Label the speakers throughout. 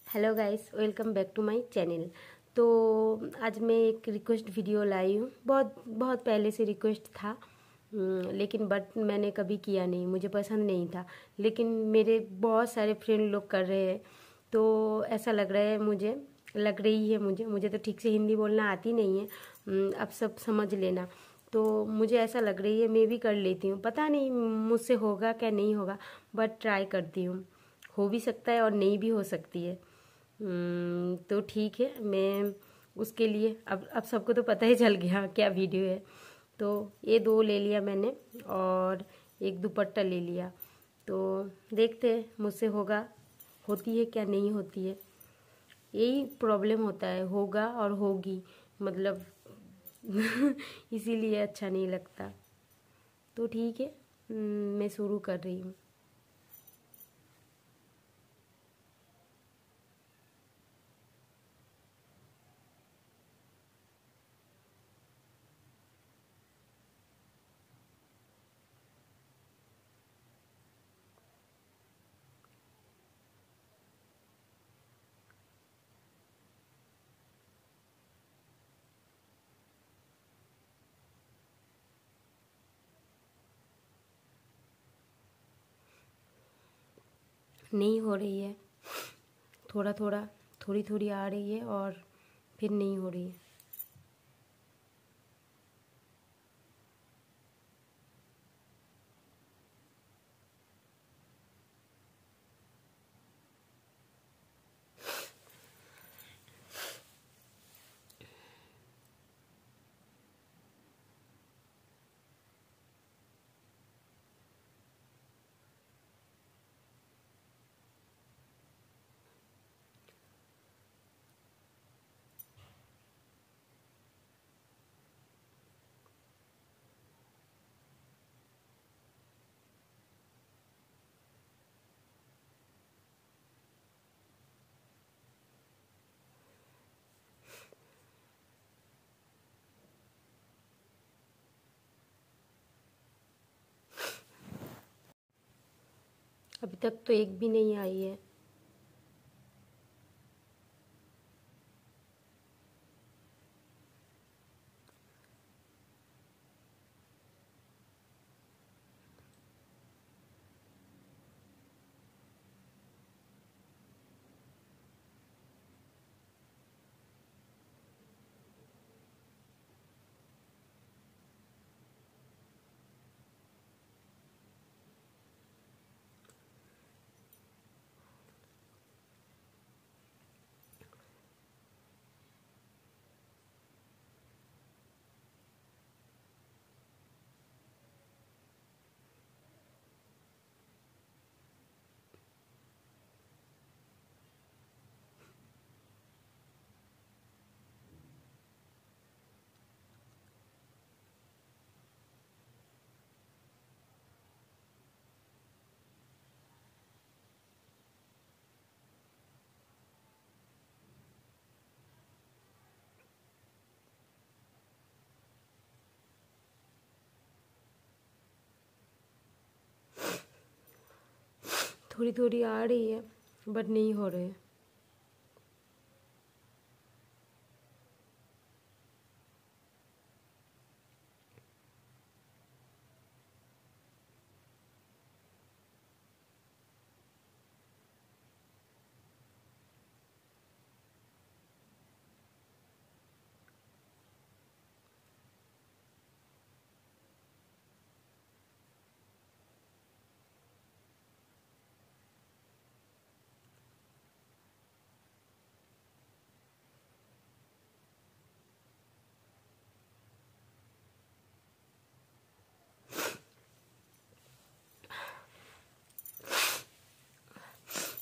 Speaker 1: Hello guys, welcome back to my channel. तो आज मैं एक रिक्वेस्ट वीडियो लाई हूँ। बहुत बहुत पहले से रिक्वेस्ट था, लेकिन बट मैंने कभी किया नहीं, मुझे पसंद नहीं था। लेकिन मेरे बहुत सारे फ्रेंड लोग कर रहे हैं, तो ऐसा लग रहा है लग रही है मुझे तो ठीक से हिंदी बोलना आती नहीं है। अब सब समझ लेना। तो मुझे ऐसा लग रही है मैं भी कर लेती हूँ, पता नहीं मुझसे होगा क्या नहीं होगा, बट ट्राई करती हूँ। हो भी सकता है और नहीं भी हो सकती है। तो ठीक है, मैं उसके लिए अब सबको तो पता ही चल गया क्या वीडियो है। तो ये 2 ले लिया मैंने और एक दुपट्टा ले लिया। तो देखते हैं मुझसे होती है क्या नहीं होती है। यही प्रॉब्लम होता है, होगा और होगी मतलब इसीलिए अच्छा नहीं लगता। तो ठीक है, मैं शुरू कर रही हूँ। नहीं हो रही है, थोड़ा थोड़ा थोड़ी थोड़ी आ रही है और फिर नहीं हो रही है। अभी तक तो एक भी नहीं आई है। थोड़ी थोड़ी आ रही है बट नहीं हो रही है।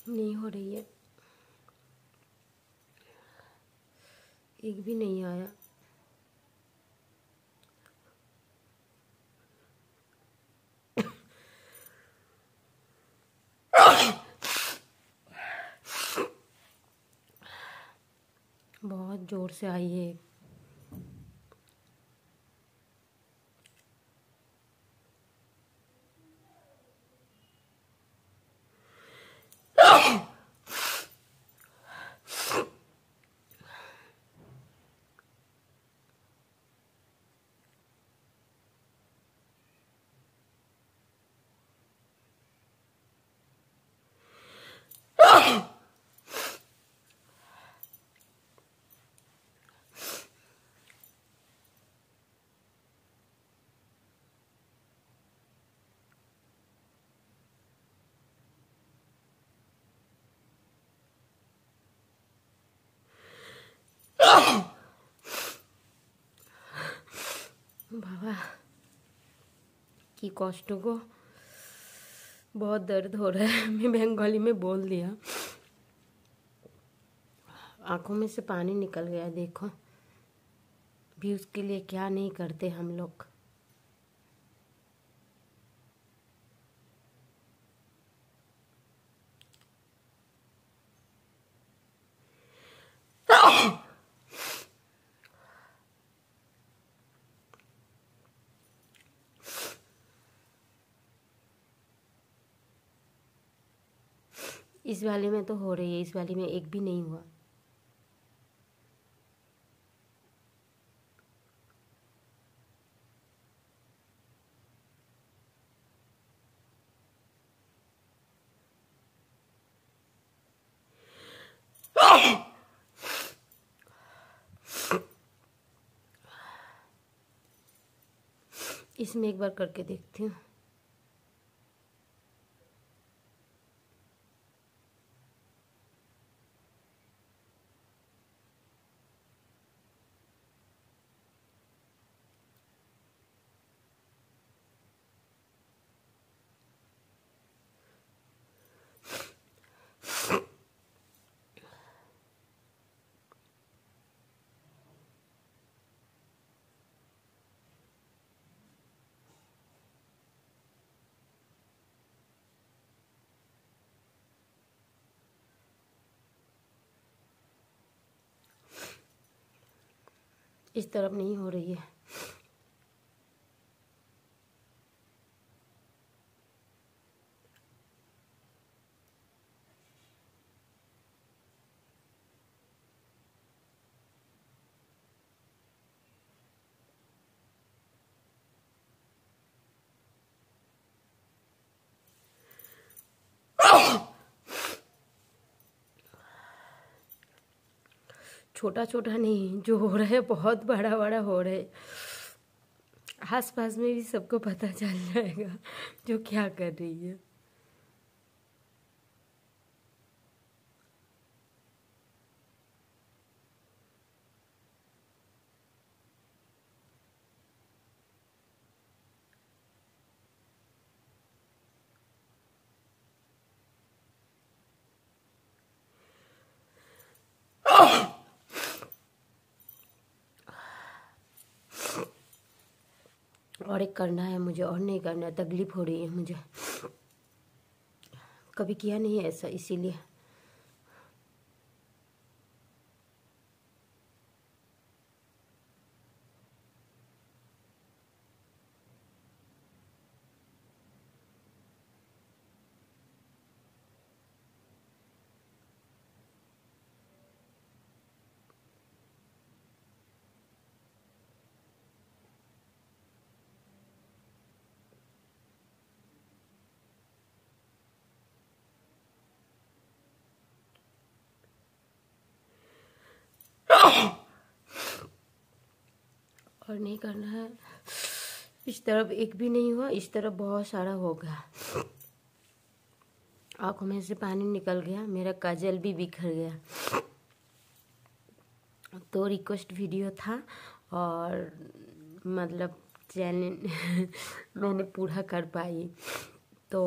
Speaker 1: नहीं हो रही है, एक भी नहीं आया। बहुत ज़ोर से आई है। की कष्टों को। बहुत दर्द हो रहा है, मैं बंगाली में बोल दिया। आंखों में से पानी निकल गया। देखो व्यूज़ के लिए क्या नहीं करते हम लोग। इस वाले में तो हो रही है, इस वाले में एक भी नहीं हुआ। इसमें एक बार करके देखती हूँ। इस तरफ नहीं हो रही है। छोटा छोटा नहीं, जो हो रहा है बहुत बड़ा बड़ा हो रहा है। आस पास में भी सबको पता चल जाएगा जो क्या कर रही है। और एक करना है मुझे, और नहीं करना है, तकलीफ हो रही है मुझे। कभी किया नहीं है ऐसा, इसीलिए। और नहीं करना है। इस तरफ एक भी नहीं हुआ, इस तरफ बहुत सारा हो गया। आंखों में से पानी निकल गया, मेरा काजल भी बिखर गया। तो रिक्वेस्ट वीडियो था और मतलब चैलेंज मैंने पूरा कर पाई। तो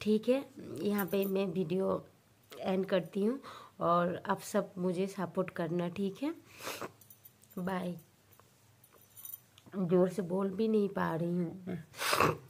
Speaker 1: ठीक है, यहाँ पे मैं वीडियो एंड करती हूँ और आप सब मुझे सपोर्ट करना, ठीक है। बाय। जोर से बोल भी नहीं पा रही हूँ।